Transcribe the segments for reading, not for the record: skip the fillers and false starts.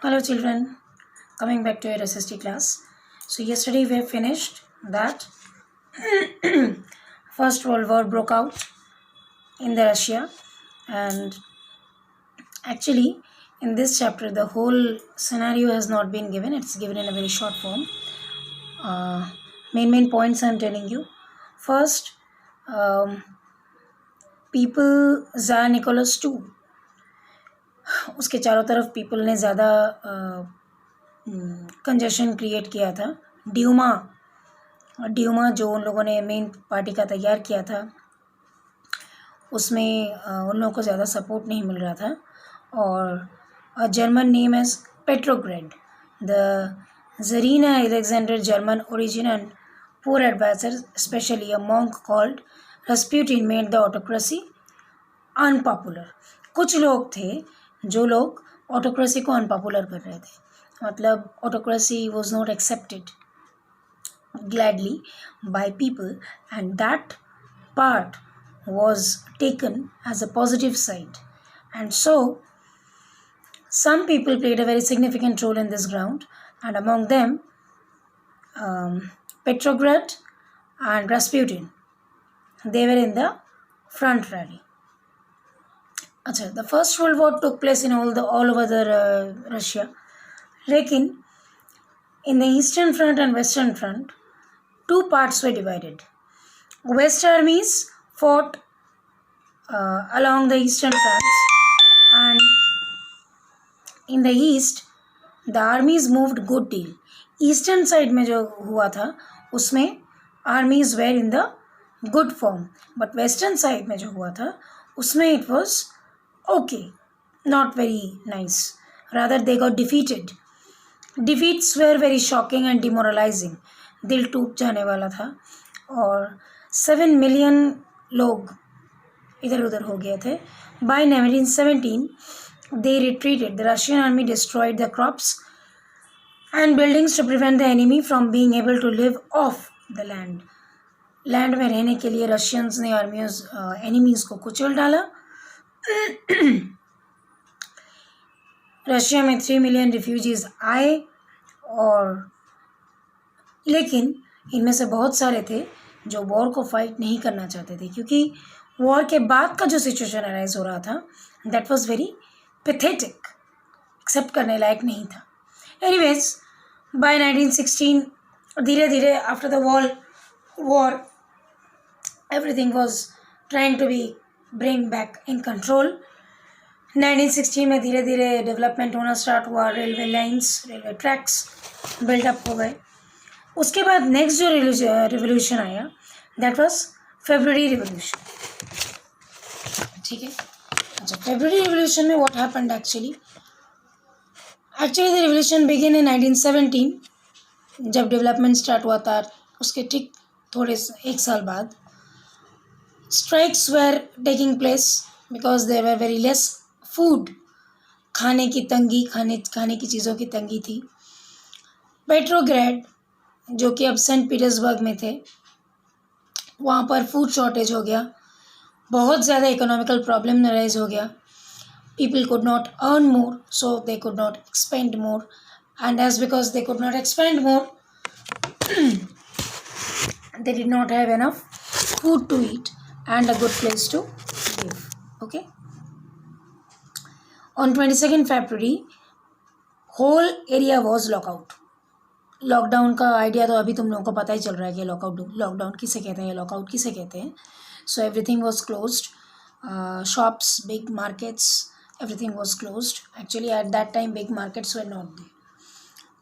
Hello children, coming back to your SST class. So yesterday we have finished that First World War broke out in the Russia, and actually in this chapter the whole scenario has not been given. It's given in a very short form. uh, main points I'm telling you. First, um, people Tsar Nicholas II, उसके चारों तरफ people ने ज़्यादा congestion create किया था. Dumas जो उन लोगों ने मेन पार्टी का तैयार किया था, उसमें उन लोगों को ज़्यादा सपोर्ट नहीं मिल रहा था. और German name as Petrograd, the Zarina Alexander German origin and poor advisor, especially a monk called Rasputin, made the autocracy unpopular. कुछ लोग थे जो लोग ऑटोक्रेसी को अनपॉपुलर कर रहे थे, मतलब autocracy was not accepted gladly by people, and that part was taken as a positive side. And so some people played a very significant role in this ground, and among them Petrograd and Rasputin, they were in the front rally. अच्छा, the first world war took place in all over the Russia, लेकिन in the eastern front and western front two parts were divided. West armies fought along the eastern fronts, and in the east the armies moved good deal. Eastern side में जो हुआ था उसमें armies were in the good form, but western side में जो हुआ था उसमें it was okay, not very nice. Rather they got defeated. Defeats were very shocking and demoralizing. दिल टूट जाने वाला था, और 7 million लोग इधर उधर हो गए थे. By 1917 they retreated. The Russian army destroyed the crops and buildings to prevent the enemy from being able to live off the land. Land में रहने के लिए रशियंस ने एनिमीज को कुचल डाला. रशिया में 3 million रिफ्यूजीज आए, और लेकिन इनमें से बहुत सारे थे जो वॉर को फाइट नहीं करना चाहते थे, क्योंकि वॉर के बाद का जो सिचुएशन अराइज हो रहा था that was very pathetic, accept करने लायक नहीं था. एनीवेज बाय 1916 धीरे धीरे after the war everything was trying to be bring back in control. 1916 में धीरे धीरे डेवलपमेंट होना स्टार्ट हुआ. Railway lines, railway tracks buildup हो गए. उसके बाद नेक्स्ट जो रिवोल्यूशन आया दैट वाज फेब्रुअरी रिवोल्यूशन. ठीक है. अच्छा, फेब्रुअरी रिवोल्यूशन में what happened actually the revolution begin in 1917. जब डेवलपमेंट स्टार्ट हुआ था उसके ठीक थोड़े एक साल बाद strikes were taking place because there were very less food. खाने की तंगी, खाने की चीज़ों की तंगी थी. पेट्रोग्रेड जो कि अब सेंट पीटर्सबर्ग में थे, वहाँ पर फूड शॉर्टेज हो गया. बहुत ज़्यादा इकोनॉमिकल प्रॉब्लम राइज हो गया. People could not earn more, so they could not expand more, and as because they could not expand more they did not have enough food to eat and a good place to live. Okay. On 22nd February whole area was lockout. Lockdown का idea तो अभी तुम लोगों को पता ही चल रहा है कि लॉकडाउन किसे कहते हैं, लॉकआउट किसे कहते हैं. So everything was closed. Shops, big markets, everything was closed. Actually at that time big markets were not there.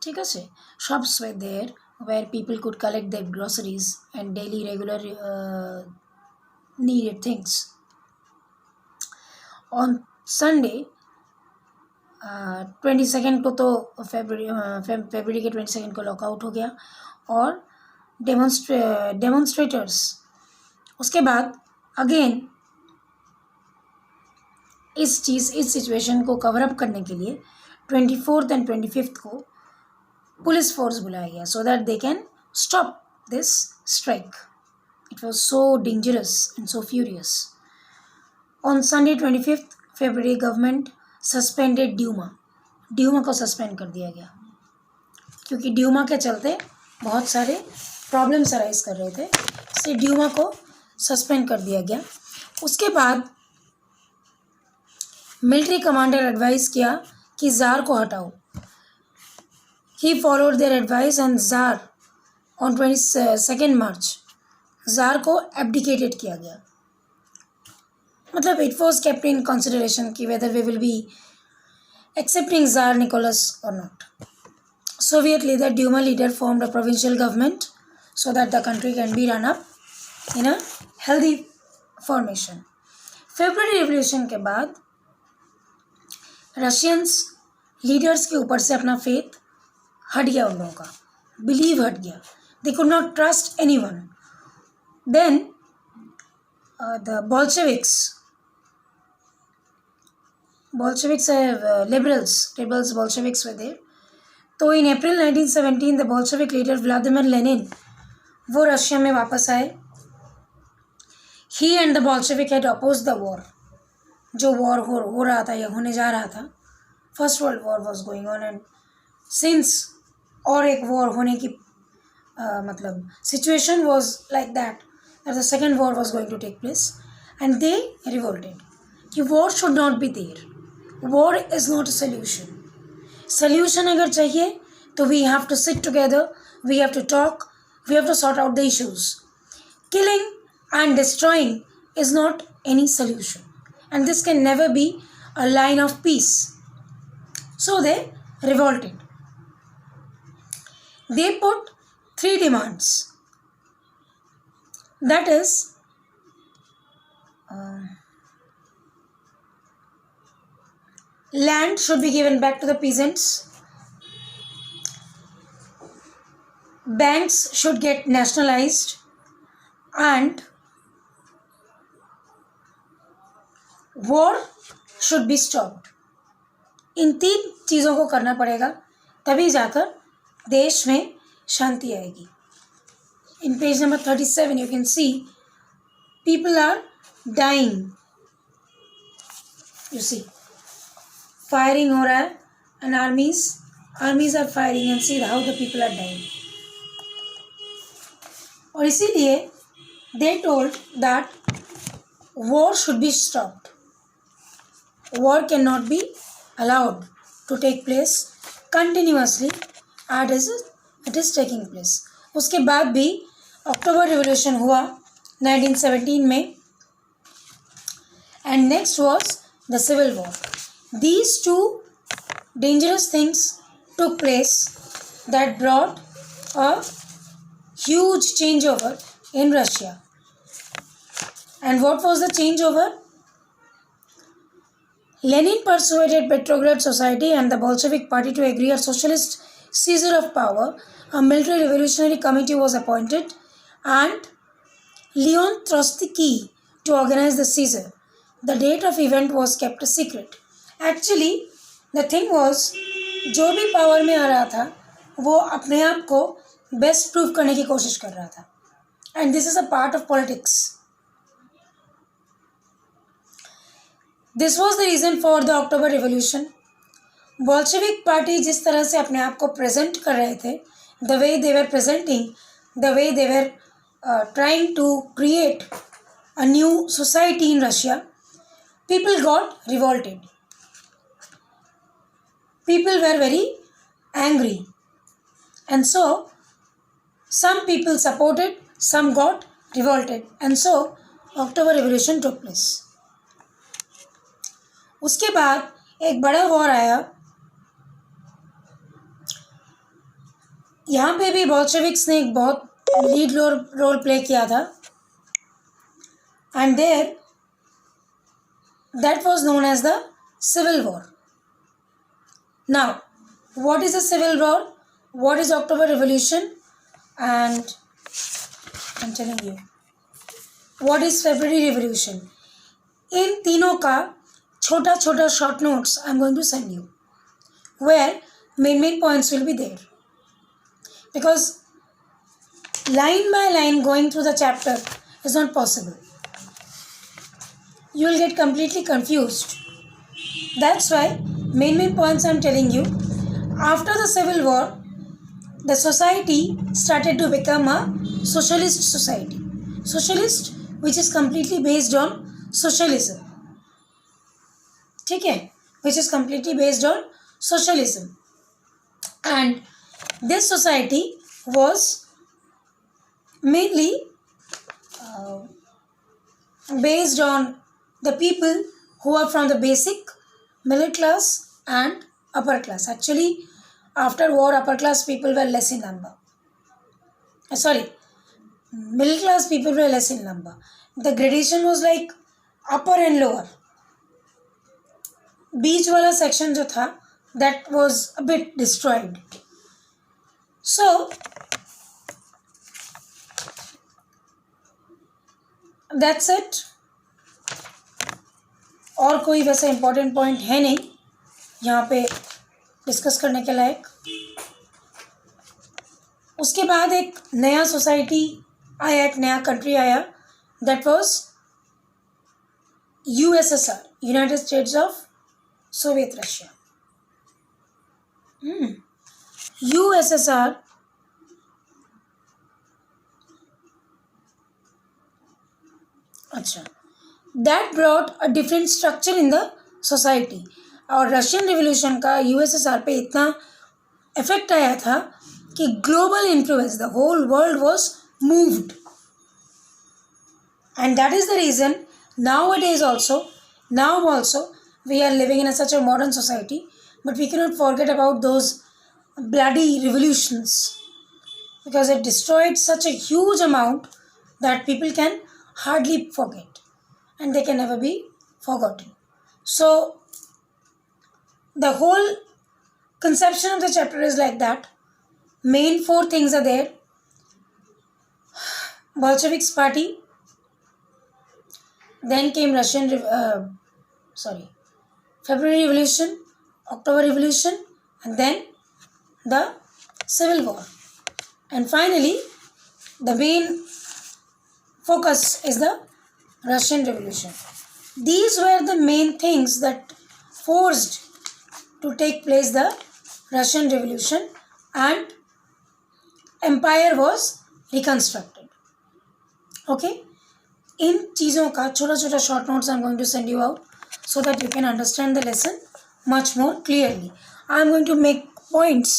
ठीक है से shops were there where people could collect their groceries and daily regular needed things. On Sunday 22nd को तो फरवरी के 22nd को lockout हो गया, और डेमोन्स्ट्रेटर्स उसके बाद अगेन इस सिचुएशन को कवर अप करने के लिए 24th and 25th को पुलिस फोर्स बुलाया गया so that they can stop this strike. It was so dangerous and so furious. On Sunday 25th February, government suspended Duma. Duma को suspend कर दिया गया, क्योंकि ड्यूमा के चलते बहुत सारे प्रॉब्लम्स अराइज कर रहे थे, इसलिए ड्यूमा को सस्पेंड कर दिया गया। उसके बाद मिलिट्री कमांडर एडवाइस किया कि ज़ार को हटाओ। He followed their advice and tsar on 22 March tsar को एब्डिकेटेड किया गया। मतलब it was kept in consideration कि whether we will be accepting tsar Nicholas और not. Soviet Duma leader formed a provincial government so that the country can be run up in a healthy formation. February Revolution के बाद Russians leaders के ऊपर से अपना faith हट गया, उन लोगों का बिलीव हट गया। They could not trust anyone. Then the Bolsheviks liberals Bolsheviks were there. तो in April 1917 the Bolshevik leader Vladimir Lenin वो रशिया में वापस आए। He and the Bolshevik had oppose the war, जो वॉर हो रहा था या होने जा रहा था। First world war was going on and since और एक वॉर होने की मतलब situation was like that the second war was going to take place and they revolted कि war should not be there, war is not a solution. Solution अगर चाहिए तो we have to sit together, we have to talk, we have to sort out the issues. Killing and destroying is not any solution and this can never be a line of peace. So they revolted. They put 3 demands, that is land should be given back to the peasants, banks should get nationalized, and war should be stopped. इन 3 चीज़ों को करना पड़ेगा, तभी जाकर देश में शांति आएगी। In page number 37 you can see people are dying. You see firing हो रहा है and armies are firing and see how the people are dying. और इसीलिए they told that war should be stopped, war can not be allowed to take place continuously as it is taking place. उसके बाद भी October revolution हुआ 1917 में and next was the civil war. These 2 dangerous things took place that brought a huge changeover in Russia. And what was the changeover? Lenin persuaded Petrograd Society and the Bolshevik Party to agree a socialist seizure of power. A military revolutionary committee was appointed and Leon Trotsky to organize the seizure. The date of event was kept a secret. Actually the thing was जो भी power में आ रहा था वो अपने आप को best prove करने की कोशिश कर रहा था and this is a part of politics. This was the reason for the October revolution. Bolshevik party जिस तरह से अपने आप को प्रेजेंट कर रहे थे, the way they were presenting, the way they were trying to create a new society in Russia, people got revolted. People were very angry, and so some people supported, some got revolted, and so October Revolution took place. उसके बाद एक बड़ा war आया। यहाँ पे भी Bolsheviks ने एक बहुत लीड रोल प्ले किया था and there that was known as the Civil War. Now, what is a Civil War? What is October Revolution? And I'm telling you, what is February Revolution? इन तीनों का छोटा छोटा short notes I'm going to send you, where main points will be there. Because line by line going through the chapter is not possible. You will get completely confused. That's why main points I'm telling you. After the Civil War, the society started to become a socialist society. Socialist, which is completely based on socialism. ठीक है, which is completely based on socialism, and this society was mainly based on the people who are from the basic middle class and upper class. Actually, after war, upper class people were less in number. Middle class people were less in number. The gradation was like upper and lower. बीच वाला section जो था, that was a bit destroyed. So that's it. और कोई वैसा important point है नहीं यहाँ पे डिस्कस करने के लायक. उसके बाद एक नया सोसाइटी आया, एक नया कंट्री आया, that was USSR, United States of Soviet Russia. USSR अच्छा, that brought a different structure in the society. और रशियन रिवोल्यूशन का यूएसएसआर पे इतना इफेक्ट आया था कि global influence, the whole world was moved, and that is the reason nowadays also we are living in such a modern society, but we cannot forget about those bloody revolutions, because it destroyed such a huge amount that people can hardly forget, and they can never be forgotten. So the whole conception of the chapter is like that. Main 4 things are there: Bolsheviks party, then came February Revolution, October Revolution, and then the Civil War, and finally the main focus is the Russian Revolution. These were the main things that forced to take place the Russian Revolution, and empire was reconstructed. Okay, इन चीज़ों का छोटा छोटा short notes I am going to send you out so that you can understand the lesson much more clearly. I am going to make points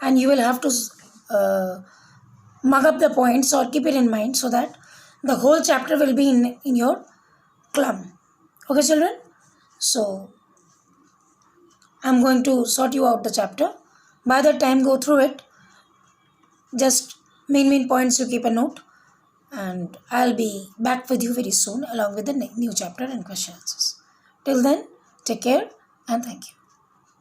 and you will have to mug up the points or keep it in mind so that the whole chapter will be in your clum. Okay children? So I am going to sort you out the chapter. By that time go through it. Just main points you keep a note. And I'll be back with you very soon along with the new chapter and question answers. Till then, take care and thank you.